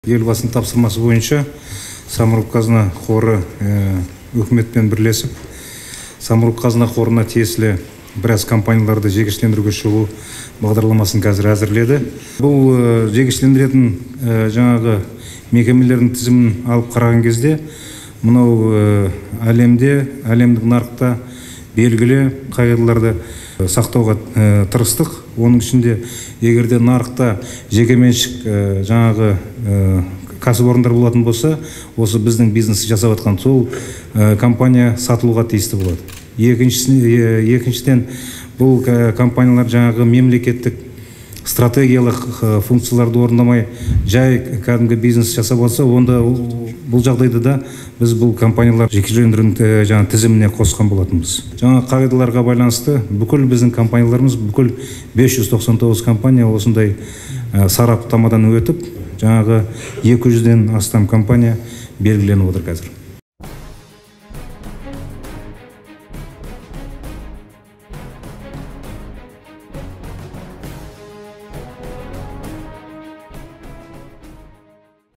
Елбасының тапсырмасы бойынша Самұрық Қазына қоры үкіметпен бірлесіп, Самұрық Қазына қорына тиесілі біраз компанияларды жекешелендіруге шығу бағдарламасын қазір әзірледі. Бұл жекешелендіретін жаңағы мекемелердің тізімін алып қараған кезде, мынау әлемдік нарықта белгілі қағидаларды сақтауға тырыстық. Оның ішінде, егерде нарықта жекеменшік жаңағы кәсіпорындар болатын болса, осы біздің бизнесті жасап жатқан сол компания сатылуға тиісті болады. Екіншіден, бұл компаниялар жаңағы мемлекеттік стратегиялық функцияларды орындамай, жай кәдімгі бизнес жасап отса, онда бұл жағдайда да біз бұл компаниялар жекешелендіру тізіміне қосқан болатынбыз. Жаңа қағидаларға байланысты бүкіл біздің компанияларымыз, бүкіл 599 компания осындай сараптамадан өтіп, жаңағы 200-ден астам компания белгіленіп отыр қазір.